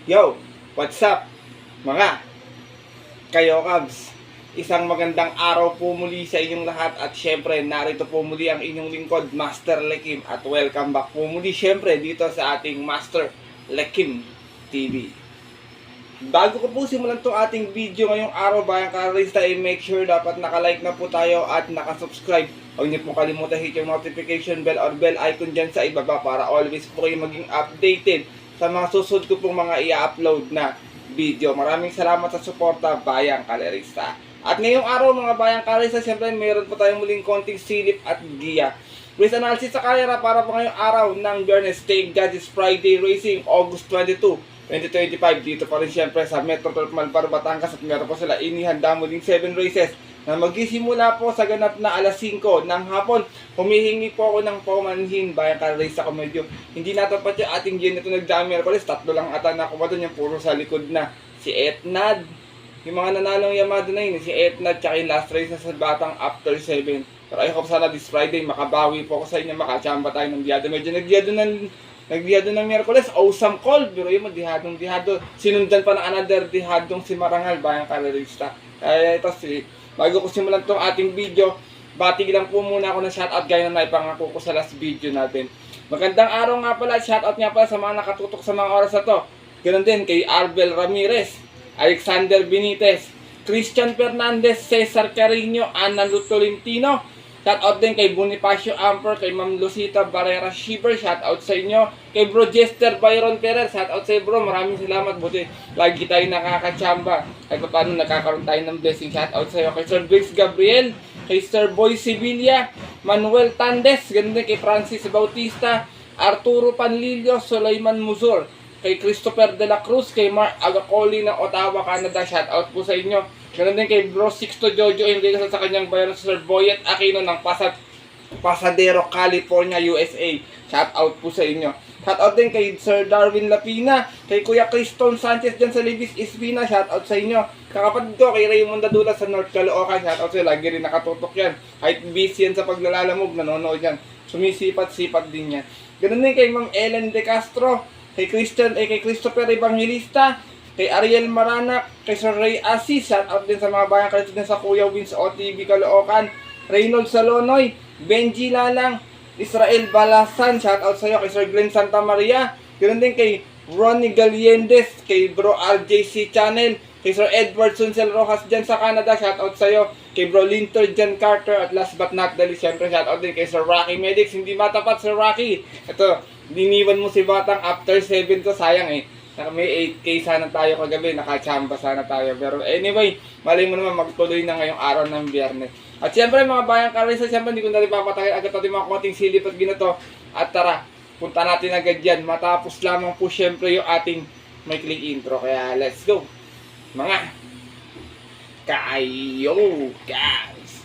Yo, what's up mga kayo Cubs? Isang magandang araw po muli sa inyong lahat at syempre narito po muli ang inyong lingkod, Master Lekim, at welcome back po muli syempre dito sa ating Master Lekim TV. Bago ko po simulan itong ating video ngayong araw, bayang karista, make sure dapat nakalike na po tayo at nakasubscribe. Huwag niyo po kalimutan hit yung notification bell or bell icon dyan sa ibaba para always po kayo maging updated sa mga susunod ko pong mga i-upload na video. Maraming salamat sa suporta, bayang kalerista. At ngayong araw mga bayang kalerista, siyempre meron po tayong muling konting silip at giya. Race analysis sa karera para po ngayong araw ng Biyernes, Thank God It's Friday Racing, August 22, 2025. Dito pa rin siyempre sa Metro Turf Malbar, Batangas, at meron po sila inihanda muling 7 races na magsisimula po sa ganap na alas 5 ng hapon. Humihingi po ako ng paumanhin, bayang kalerista ko, medyo hindi natapat yung ating gen ito nagdaan Merkulis. Tatlo lang ata na ako ba doon, yung puro sa likod na si Etnad, yung mga nanalong Yamada na yun, si Etnad, tsaka yung last race na sa Batang after 7. Pero I hope sana this Friday makabawi po ako sa inyo, makachamba tayo ng diyado. Medyo nagdihado ng Miyerkules, awesome call, pero yung dihado, sinundan pa ng another dihadong si Marangal, bayang kalerista. Kaya ito bago ko simulan itong ating video, batig lang po muna ako ng shoutout gaya na naipangako ko sa last video natin. Magandang araw nga pala, shoutout nga pala sa mga nakatutok sa mga oras na to. Ganoon din kay Arbel Ramirez, Alexander Benitez, Christian Fernandez, Cesar Carino, Ana Tolentino. Shoutout din kay Bonifacio Amper, kay Ma'am Lucita Barrera Shiver, shoutout sa inyo. Kay Bro Jester Byron Ferrer, shoutout sa iyo bro, maraming salamat. Buti lagi tayo nakakachamba. Kahit paano nakakaroon tayo ng blessing, shoutout sa iyo. Kay Sir Briggs Gabriel, kay Sir Boy Sevilla, Manuel Tandes, ganun din kay Francis Bautista, Arturo Panlilio, Sulaiman Muzor, kay Christopher De La Cruz, kay Mark Agacoli ng Ottawa, Canada, shoutout po sa inyo. Ganun din kay Bro Sixto Jojo Enriquez sa kanyang bayan, Sir Boyet Aquino ng Pasadero, California, USA. Shoutout po sa inyo. Shoutout din kay Sir Darwin Lapina, kay Kuya Criston Sanchez dyan sa Libis Ispina, shoutout sa inyo. Kakapatid ko kay Raymond Dadula sa North Caloocan, shoutout sa iyo. Lagi rin nakatutok yan. Kahit busy yan sa paglalalamog, nanonood yan. Sumisipat-sipat din yan. Ganun din kay Ma'am Ellen De Castro, kay Christopher Evangelista, kay Ariel Maranak, kay Sir Ray Asis, shoutout din sa mga bayang kalit din sa Kuya Wins OTV Caloocan, Reynold Salonoy, Benji Lalang, Israel Balasan, shoutout sa iyo. Kay Sir Glenn Santa Maria, ganoon din kay Ronnie Galiendes, kay Bro RJC Channel, kay Sir Edward Sunsel Rojas dyan sa Canada, shoutout sa iyo. Kay Bro Linter Jan Carter, at last but not the least, syempre shoutout din kay Sir Rocky Medics. Hindi matapat Sir Rocky, ito, diniwan mo si Batang after 7 ko, sayang may 8K sana tayo kagabi, nakachamba sana tayo. Pero anyway, malay mo naman magtuloy na ngayong araw ng Biyernes. At siyempre mga bayang kalerista, siyempre hindi ko na rin papatakin agad natin mga konting silip at ginato. At tara, punta natin agad yan. Matapos lamang po siyempre yung ating may click intro. Kaya let's go mga kayo guys.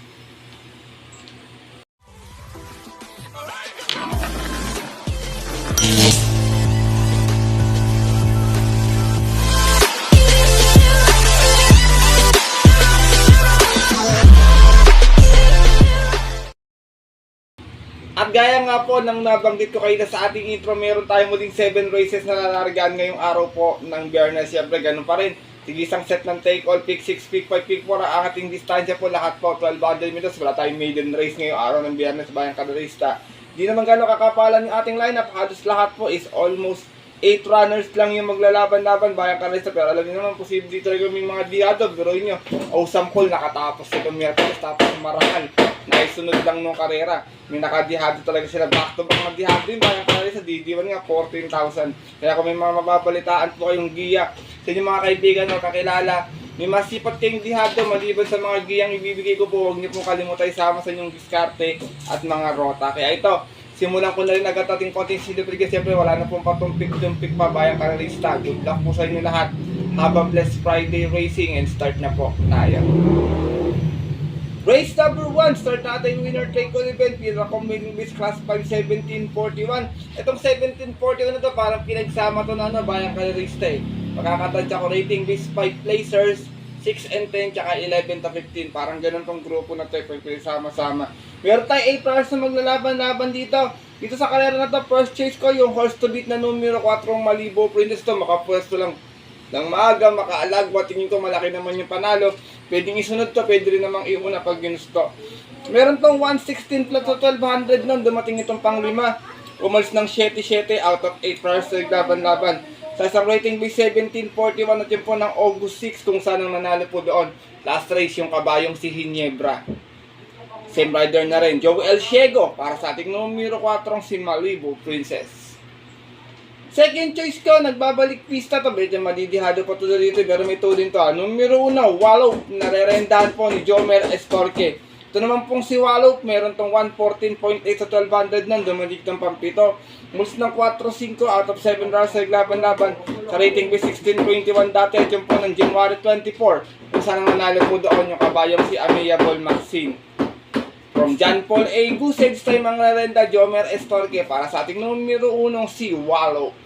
At gaya nga po ng nabanggit ko kayo na sa ating intro, meron tayong muling 7 races na lalargaan ngayong araw po ng Biyernes. Siyempre ganun pa rin, sige isang set ng take all, pick 6, pick 5, pick 4. Ang ating distansya po lahat po 1200 meters. Wala tayong maiden race ngayong araw ng Biyernes, bayang kalerista. Di naman gano'ng kakapalan yung ating lineup. Halos lahat po is almost 8 runners lang yung maglalaban-laban, bayang kalerista. Pero alam niyo naman, posible dito rin yung mga dihado. Pero yun yung awesome call, nakatapos sa Miyerkules, tapos Marangal. Naisunod lang nung karera. May nakadihado talaga sila, back to back na dihado yun, bayang kalerista. Didiwan nga 14,000. Kaya kung may mga mababalitaan po kayong giya sa inyong mga kaibigan o kakilala, may masipat kayong dihado maliban sa mga giyang ibibigay ko po, huwag niyo pong kalimutan isama sa inyong diskarte at mga rota. Kaya ito, simulan ko na rin agad ating konting silipin kasi siyempre wala na pong patumpik-tumpik pa, bayang kalerista. Good luck po sa inyo lahat. Have a blessed Friday racing and start na po tayo. Race number 1, start natin winner take all event, pinaka-combining base class 5-1741. Itong 1741 na to, parang pinagsama to na bayang kalerista Makakatansya ko rating base 5 placers, 6 and 10, tsaka 11 to 15. Parang ganun tong grupo na to, pinagsama-sama. Meron tayo 8 runners na maglalaban-laban dito. Dito sa karera na to, first chase ko yung horse to beat na numero 4 Malibu Princess to. Makapwesto lang Nang maaga, makaalagwa, tingin ko malaki naman yung panalo. Pwedeng isunod to, pwede rin namang iuna pag ginusto. Meron tong 116 plus to 1200 nun, dumating itong pang-5. Umalis ng 7-7 out of 8 prior sa laban-laban. Sa isang rating base 1741 at yun po ng August 6 kung saan ang nanalo po doon. Last race yung kabayong si Ginebra. Same rider na rin, Joel Ciego para sa ating numero 4 si Malibu Princess. Second choice ko, nagbabalik pista to. Medyo madidihado pa to dito, pero may to din to. Numero 1, Wallop, narerendahan po ni Jomer Estorque. Ito naman pong si Wallop, meron tong 114.8 sa 1200 nun, dumadik ng pampito. Mulis ng 4-5 out of 7 rounds sa laban-laban. Sa rating base 1621 dati, at yung po ng January 24. Kung saan ang nanalo po doon yung kabayang si Amiable Maxine. From John Paul A. Gusage time ang narenda, Jomer Estorque para sa ating numero 1 si Wallop.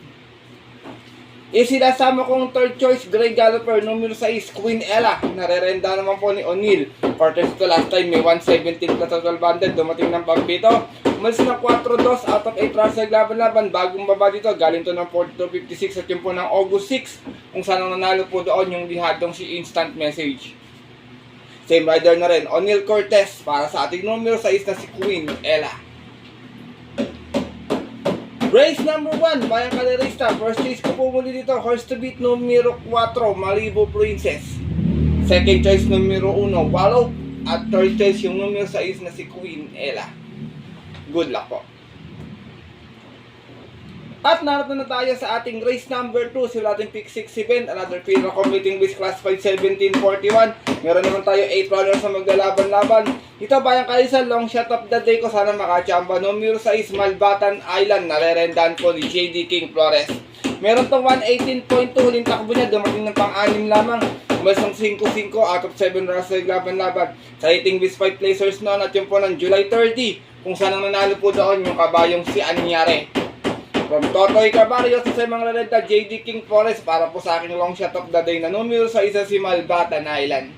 Isinasama kong third choice, Grey Galloper, numero 6, Queen Ella. Narerenda naman po ni O'Neal. Quarters to last time, may 117 plus 1200, dumating ng pampito. Umalis na 4-2 out of 8 rounds sa laban-laban. Bagong baba dito, galing to ng 42.56 at yun po ng August 6. Kung saan ang nanalo po doon yung lihadong si Instant Message. Same rider na rin, O'Neal Cortez para sa ating numero 6 na si Queen Ella. Race number 1, Bayang Kalerista. First choice ko po muli dito, horse to beat numero 4, Malibu Princess. Second choice numero 1, Wallop. At third choice yung numero 6 na si Queen Ella. Good luck po. At narito na tayo sa ating race number 2, sila ating pick 6 event, another Pino competing base classified 1741. Meron naman tayo 8 runners na maglalaban-laban. Ito Bayang Kalerista, long shot of the day ko, sana makachamba. Numero 6, Malbatan Island, narerendahan po ni JD King Flores. Meron tong 118.2, huling takbo niya, dumating ng pang-6 lamang. Umalis ng 5-5 out of 7 runners na laban-laban. Sa rating base 5 placers noon at yun po ng July 30, kung saan ang nanalo po doon yung kabayong si Anyare. From Totoy Carbarrio sa mga lalagda, JD King Forest para po sa aking long shot of the day na numero sa isa si Malbatan Island.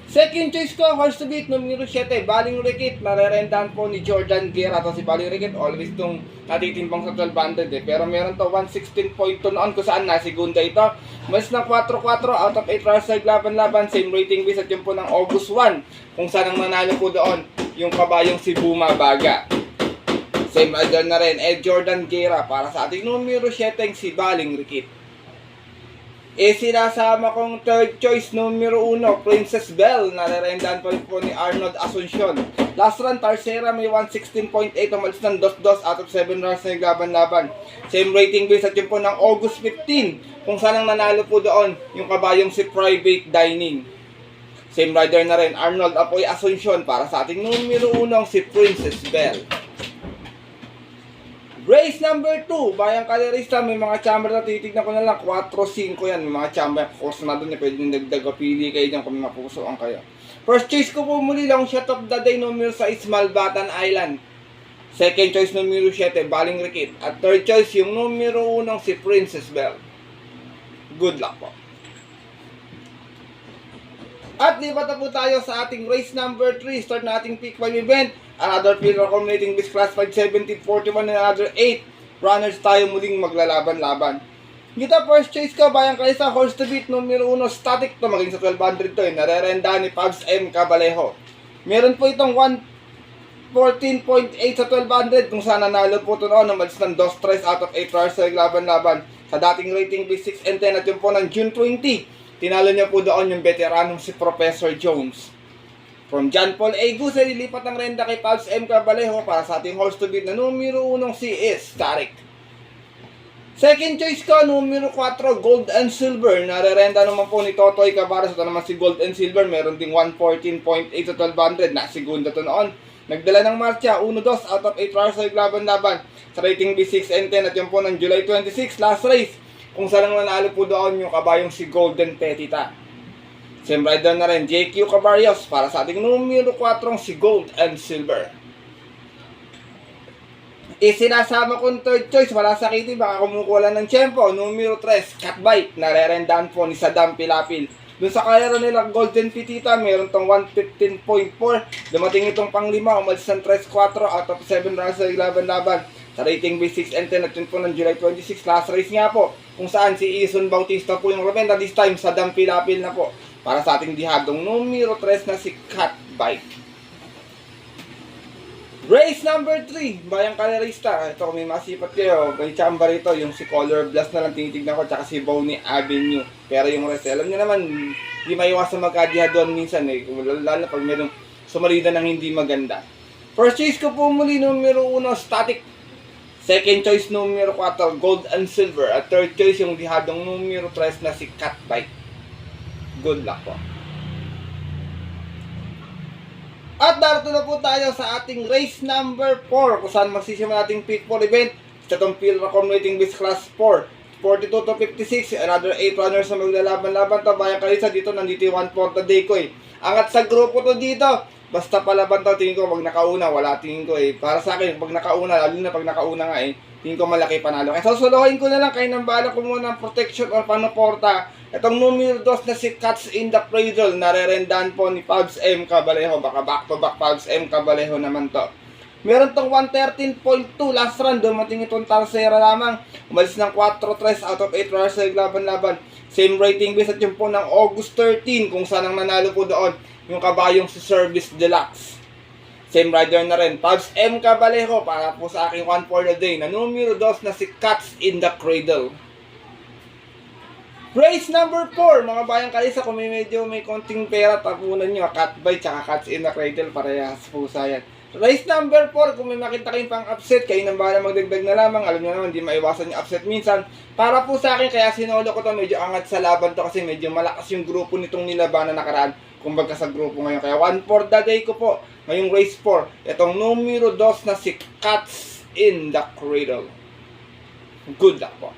Second choice ko, horse to beat, numero 7, Baling Rikit, narerendahan po ni Jordan Guerra. Ito si Baling Rikit, always itong natitimbang sa 1200 pero meron to 116.2 noon kung saan nasigunda ito. Mas ng 4-4 out of 8 rounds sa laban-laban, same rating base at yun po ng August 1, kung saan ang nanalo po doon yung kabayong si Buma Baga. Same rider na rin, Jordan Guerra para sa ating numero 7 si Baling Rikit. Sinasama kong third choice, numero 1, Princess Belle, narerendahan pa rin po ni Arnold Asuncion. Last run, Tarsera, may 116.8, umalis ng 2-2 out of 7 rounds na laban-laban. Same rating base at yun po ng August 15, kung saan ang nanalo po doon yung kabayong si Private Dining. Same rider na rin, Arnold Apoy Asuncion para sa ating numero 1 si Princess Belle. Race number 2, Bayang Kalerista, may mga chamber na titignan ko na lang, 4-5 yan, may mga chamber, course na doon, pwede nyo nagdag, pili kayo dyan kung mapusoan kayo. First choice ko po muli, long shot of the day, numero 6, Malbatan Island. Second choice, numero 7, Baling Rikit. At third choice, yung numero 1, si Princess Belle. Good luck po. At lipat na po tayo sa ating race number 3. Start na ating pick 5 event. Another field accumulating base class 1741 and another 8 runners tayo muling maglalaban-laban. Dito first choice ko, Bayang Kalerista, horse to beat, numero 1, Static to, maging sa 1200 to, narerenda ni Pabs M. Cabalejo. Meron po itong 114.8 sa 1200 kung saan nanalo po ito noon, namalis ng 2 tries out of 8 runners sa laban-laban. Sa dating rating base 6 and 10 at yun po ng June 20. Tinalo niya po doon yung veteranong si Professor Jones. From John Paul A. Guse, lilipat ng renda kay Pabs M. Cabalejo para sa ating horse to beat na numero 1 si Static. Second choice ko, numero 4, Gold and Silver. Narerenda naman po ni Totoy Cabaras. Ito naman si Gold and Silver. Meron ding 114.8 sa 1200. Nasigunda to noon. Nagdala ng marcha, 1-2 out of 8 hours sa laban-laban. Sa rating B6 and 10 at yun po ng July 26, last race. Kung saan nanalo po doon yung kabayong si Golden Petita. Same rider na rin, JQ Cabarrios para sa ating numero 4 si Gold and Silver. Sinasama kong third choice, wala sakitin, baka kumukuha ng tiyempo. Numero 3, Catbite, narerendahan po ni Saddam Pilapil. Doon sa kayara nila Golden Petita, meron tong 115.4. Dumating itong pang-5, umalis ng 3-4 out of 7 runs sa laban-laban. Sa rating base 6 and 10 at yun po ng July 26, last race nga po, kung saan si Ison Bautista po yung remenda, this time sa dampil-apil na po para sa ating dihadong numero 3 na si Cat Bike. Race number 3, Bayang Kalerista. Ito, kung may masipat kayo, may chamba rito, yung si Color Blast na lang tinitignan ko, tsaka si Bonnie Avenue. Pero yung rest, alam nyo naman, hindi maiwasan magkadihaduan minsan eh, lalo na pag merong sumalida ng hindi maganda. First choice ko po muli, numero 1, Static. Second choice, numero 4, Gold and Silver. At third choice, yung dihadong numero 3 na si Cat Bike. Good luck po. At darito na po tayo sa ating race number 4 kung saan magsisimula ating Peak 4 event. Sa itong Pilracom Rating Base Class 4, 42 to 56, another 8 runners na maglalaban-laban to. Bayang Kalisa dito, nandito yung 1/4 na day ko eh. Angat sa grupo to dito. Basta palaban to, tingin ko pag nakauna, wala tingin ko eh. Para sa akin, pag nakauna, lalo na pag nakauna nga eh, tingin ko malaki panalo. Kaya susuluhin ko na lang, kayo nang bahala ko muna ng protection or panuporta. Itong numero 2 na si Cats in the Cradle, narerendahan po ni Pabs M. Cabalejo. Baka back to back Pabs M. Cabalejo naman to. Meron tong 113.2 last run, dumating itong Tarsera lamang. Umalis ng 4-3 out of 8 runners sa laban-laban. Same rating base at yun po ng August 13 kung saan ang nanalo po doon yung kabayong si Service Deluxe. Same rider na rin, Pabs M. Cabalejo para po sa aking 1 for the day na numero 2 na si Cats in the Cradle. Race number 4, mga Bayang Kalisa, kung medyo may konting pera, tapunan nyo, Cat Bike, tsaka Cats in the Cradle, parehas po sa yan. Race number 4, kung may makita kayong pang upset, kayo nang bahala magdagdag na lamang, alam nyo naman, hindi maiwasan yung upset minsan. Para po sa akin, kaya sinolo ko to, medyo angat sa laban to kasi medyo malakas yung grupo nitong nilaban na nakaraan, kumbaga sa grupo ngayon. Kaya 1 for the day ko po, ngayong race 4, itong numero 2 na si Cats in the Cradle. Good luck po.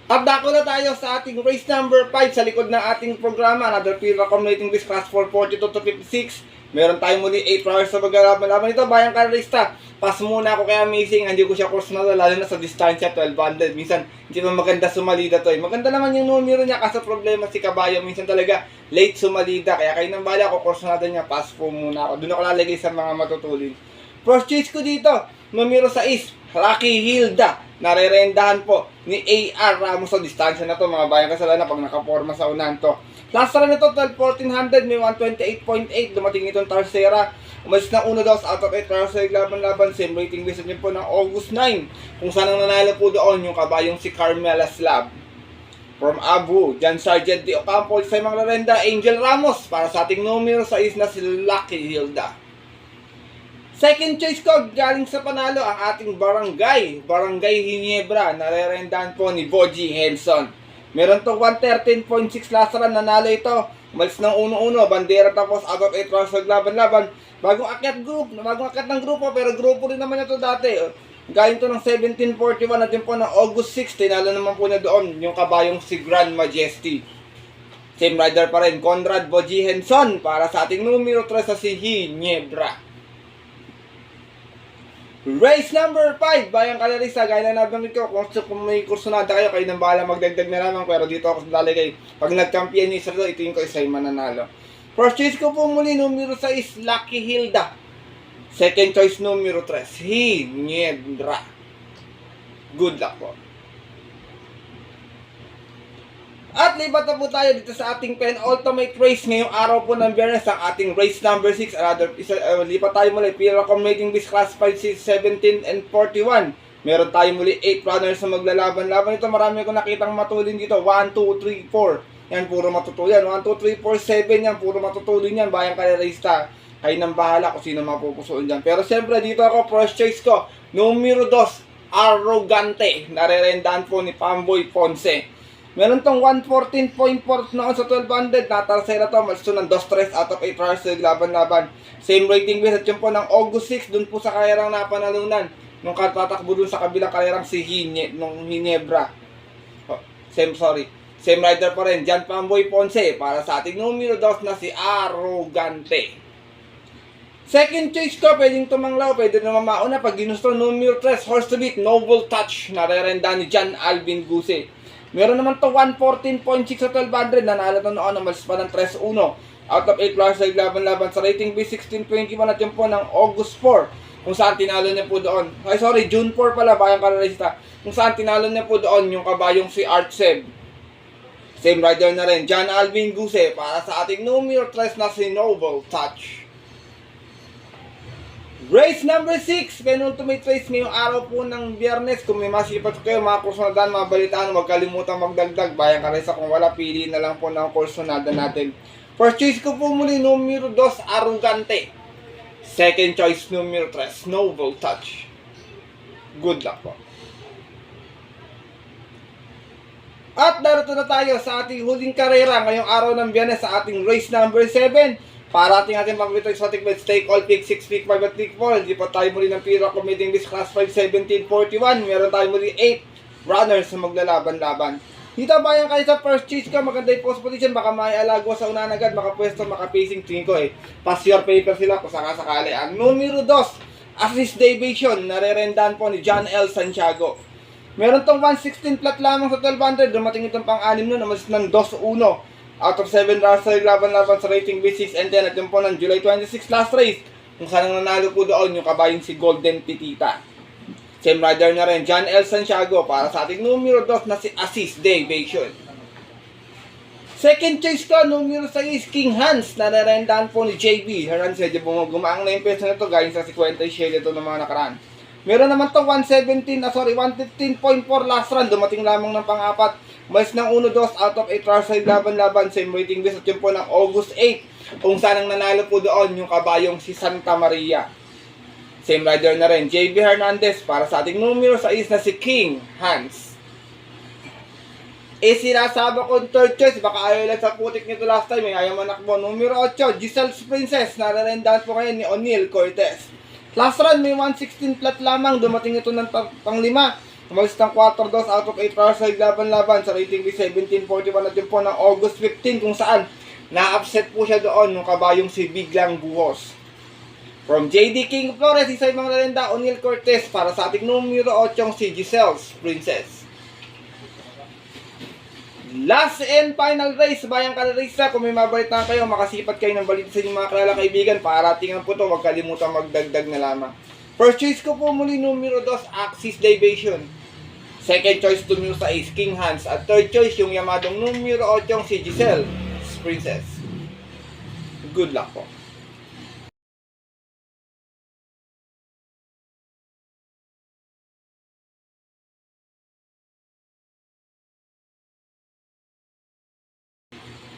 At dako na tayo sa ating race number 5 sa likod ng ating programa. Another Pilracom Rating Base Class 4, 42 to 56. Meron tayong muli 8 hours sa maglalaban-laban ito. Bayang Kalerista, pass muna ako kaya amazing. Hindi ko siya course na lalo na sa distansya 1200. Minsan, hindi pa maganda sumalida to eh. Maganda naman yung numero niya kasi problema si Kabayo. Minsan talaga late sumalida. Kaya kayo nang bala ako, course na niya. Pass po muna ako. Doon ako lalagay sa mga matutulin. First choice ko dito, numero 6, Lucky Hilda. Narerendahan po ni A.R. Ramos sa distansya na to, mga Bayang Kasalanan, pag nakaporma sa unahan to. Last run nito, 12-1400, may 128.8, dumating itong Tarsera. Umalis ng 1 dos out of 8 para sa laban-laban. Same rating base niyo po ng August 9, kung saan ang nanalo po doon yung kabayong si Carmela Slab. From Abu, John Sargent de Ocampo, sa mga Larenda, Angel Ramos, para sa ating numero 6 na si Lucky Hilda. Second choice ko, galing sa panalo, ang ating Barangay Ginebra, narerendahan po ni Boji Henson. Meron to 113.6 last run, nanalo ito. Umalis ng 1-1, bandera tapos out of 8 rounds naglaban-laban. Bagong akyat ng grupo, pero grupo rin naman ito dati. Galing to ng 1741 at yun po ng August 6, tinalo naman po na doon yung kabayong si Grand Majesty. Same rider pa rin, Conrad Boji Henson, para sa ating numero 3 sa si Ginebra. Race number 5, Bayang Kalerista, gaya na nabanggit ko, kung may kursunada kayo, kayo nang bahala magdagdag na lamang, pero dito ako lalagay. Pag nag-champion ni Israel, ito yung ko isa yung mananalo. First choice ko po muli, numero 6, Lucky Hilda. Second choice, numero 3, Ginebra. Good luck po. At libat na po tayo dito sa ating penultimate race ngayong araw po ng Biyernes, ang ating race number 6. Lipat tayo muli, Pilracom Rating Base Class 5, 17 and 41. Meron tayo muli 8 runners na maglalaban-laban. Ito marami ko nakitang matulin dito. 1, 2, 3, 4. Yan, puro matutulin. 1, 2, 3, 4, 7 yan. Puro matutulin yan. Bayang Kalerista, kayo nang bahala kung sino mapupusuin dyan. Pero siyempre dito ako, first choice ko, numero 2, Arrogante. Narerendahan po ni Pamboy Ponce. Meron tong 114.4 noon sa 1200. Natarsera to. Malso ng 2-3 out of 8 runners sa laban-laban. Same rating base at yun po ng August 6. Dun po sa karerang napanalunan. Nung katatakbo dun sa kabilang karerang si Ginebra. Same rider pa rin. John Pamboy Ponce. Para sa ating numero 2 na si Arrogante. Second choice ko, pwedeng tumanglaw, pwede naman mauna. Pag ginusto, numero 3, Horse to Beat, Noble Touch. Narerenda ni John Alvin Guse. Meron naman to 114.6 sa 1200. Nanalo to noon, umalis pa ng 3-1. Out of 8 players sa laban-laban sa rating base 1621 at yun po ng August 4. kung saan tinalo niya po doon. Ay sorry, June 4 pala, bayang karerista. Kung saan tinalo niya po doon yung kabayong si Art Seb. Same rider na rin, John Alvin Guse para sa ating numero 3 na si Noble Touch. Race number 6, penultimate race ngayong araw po ng Biyernes. Kung may masipat kayo, mga kursunadaan, mga balitaan, huwag kalimutang magdagdag. Bayang karesa, kung wala, pili na lang po ng kursunada natin. First choice ko po muli, numero 2, Arrogante. Second choice, numero 3, Noble Touch. Good luck po. At darito na tayo sa ating huling karera ngayong araw ng Biyernes sa ating race number 7. Para ating pag-ito sa ating bets, take all pick 6, pick 5 at pick 4. Hindi pa tayo muli ng Pira Committing List Class 5, 1741. Meron tayo muli 8 runners na maglalaban-laban. Dito bayang kayo sa first choice ka, maganda yung post position, baka may alagwa sa unahan agad, makapwesto, makapacing, tingin ko pass your paper sila kung sakasakali. Ang numero 2, Assist Deviation, narerendahan po ni John L. Santiago. Meron tong 116 flat lamang sa 1200, dumating itong pang-anim nun, naman ng 2-1. Out of 7 runs sa laban-laban sa rating B6 and 10 at yung po ng July 26 last race, kung saan nanalo po doon yung kabayong si Golden Pitita. Same rider na rin, John L. Santiago para sa ating numero 2 na si Assist Deviation. Second choice ko, numero 6, King Hans, na narendahan po ni JB. Hernan medyo gumaang na yung peso na ito, galing sa 50 share ito ng mga nakaraan. Meron naman to 115.4 last run, dumating lamang ng pang-apat. Mas ng 1-2 out of 8 runs sa laban-laban, same rating base at yun po ng August 8, kung saan ang nanalo po doon yung kabayong si Santa Maria. Same rider na rin, JB Hernandez para sa ating numero 6 na si King Hans. Sinasaba ko third choice, baka ayaw lang sa putik nito last time, ayaw manakbo. Numero 8, Giselle's Princess, nararendahan po kayo ni O'Neal Cortez. Last run, may 116 flat lamang, dumating ito ng pang-5. Umalis ng 4-2 out of 8 runs sa laban-laban sa rating B 1741 at yun po ng August 15, kung saan na-upset po siya doon nung kabayong si Biglang Buhos. From JD King Flores, isa yung mga nalenda, O'Neal Cortez para sa ating numero 8 si Giselle's Princess. Last and final race, bayang karerista, kung may mabalitan kayo, makasipat kayo ng balita sa inyong mga kilala kaibigan, parating po ito, huwag kalimutan magdagdag na lamang. First choice ko po muli, numero 2, Axis Deviation. Second choice, numero 6, King Hans. At third choice, yung yamadong numero 8, si Giselle Princess. Good luck po.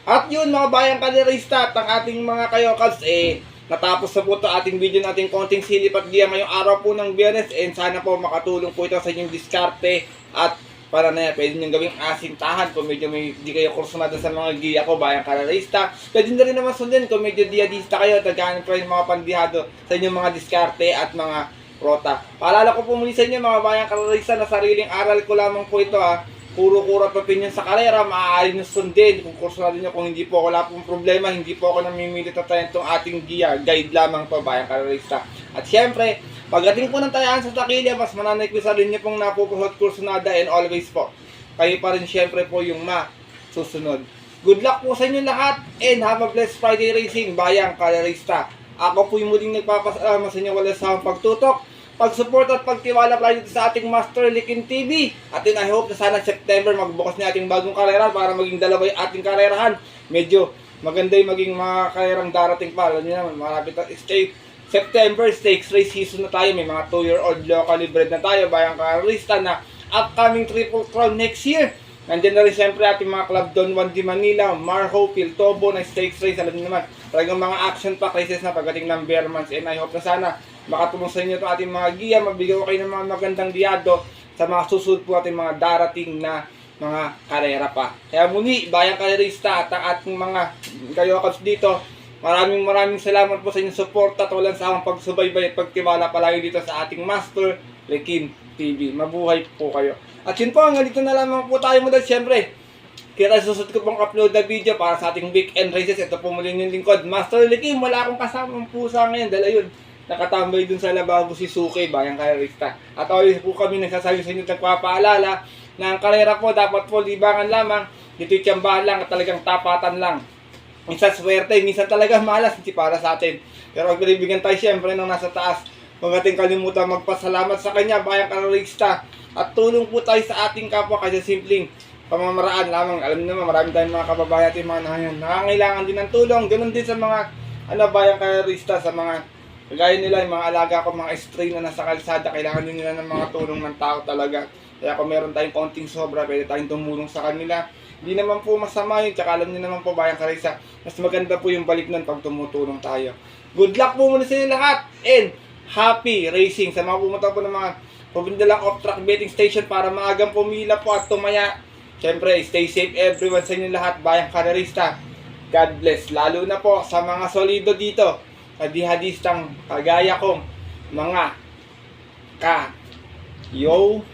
At yun mga bayang kalerista at ang ating mga kayokabs, natapos na po ito ating video natin konting silip at giya ngayong araw po ng Biyernes, and sana po makatulong po ito sa inyong diskarte at para na pwede nyo gawing asintahan kung medyo di kayo kursunada sa mga giya ko bayang kalerista. Pwede na rin naman sundin kung medyo diadista kayo, tagahan po yung mga pandihado sa inyong mga diskarte at mga rota. Paalala ko po muli sa inyo mga bayang kalerista na sariling aral ko lamang po ito Puro-kurat opinion sa karera, maaari nyo sundin kung kursunado nyo. Kung hindi po, wala pong problema, hindi po ako namimilit na tayo itong ating gear. Guide lamang po, bayang karerista. At syempre, pagdating po ng tayaan sa takilya, mas mananay ko sa rin nyo pong napupuhot kursunada, and always po, kayo pa rin syempre po yung masusunod. Good luck po sa inyo lahat, and have a blessed Friday racing, bayang karerista. Ako po yung muling nagpapasalamat sa inyo wala sa pagtutok, pag-support at pagtiwala pala dito sa ating Master Likin TV. At I hope na sana September magbukas na ating bagong karera para maging dalawa yung ating karerahan. Medyo maganda yung maging mga karerang darating pa. Alam niyo naman, marapit na September, stakes race season na tayo. May mga 2-year-old locally bred na tayo, bayang karerista na upcoming Triple Crown next year. Nandiyan na rin siyempre ating mga club Don Juan de Manila, Marho, Piltobo na stakes race. Alam niyo naman, talagang mga action pa races na pagdating ng bear months. And I hope na sana makatulong sa inyo ito ating mga giya, magbigay ko kayo ng mga magandang diado sa mga susunod po ating mga darating na mga karera pa. Kaya muli, bayang karerista at ang ating mga kayokabs dito, maraming salamat po sa inyong support at walang sawang pagsubaybay at pagtiwala palagi dito sa ating Master Likin TV. Mabuhay po kayo. At yun po, hanggang dito na lamang po tayo muna. Siyempre, kaya susunod ko pong upload na video para sa ating weekend races. Ito po muli yung lingkod, Master Likin. Wala akong kasamang pusa ngayon dahil ayun, nakatambay dun sa lababo si Suki, bayang karerista. At always po kami nagsasabi sa inyo at nagpapaalala na ang karera po dapat po libangan lamang, dito'y tiyambahan lang at talagang tapatan lang. Minsan swerte, minsan talaga malas, hindi para sa atin. Pero pag binibigyan tayo siyempre nung nasa taas, Huwag natin kalimutan magpasalamat sa kanya, bayang karerista. At tulong po tayo sa ating kapwa kasi simpleng pamamaraan lamang. Alam niyo naman, marami tayong mga kababayan at mga nangangailangan din ng tulong. Ganun din sa mga bayang karerista, sa mga kagaya nila, yung mga alaga ko, mga stray na nasa kalsada, kailangan din nila ng mga tulong ng tao talaga. Kaya kung meron tayong konting sobra, pwede tayong tumulong sa kanila. Hindi naman po masama yun, tsaka alam niyo naman po bayang karerista, mas maganda po yung balik nun pag tumutulong tayo. Good luck po muna sa inyo lahat, and happy racing sa mga pumunta po ng mga pabindalang off-track betting station para maagang pumila po at tumaya. Siyempre, stay safe everyone sa inyo lahat, bayang karerista. God bless, lalo na po sa mga solido dito, hadihadistang kagaya kong mga ka-yo-cab.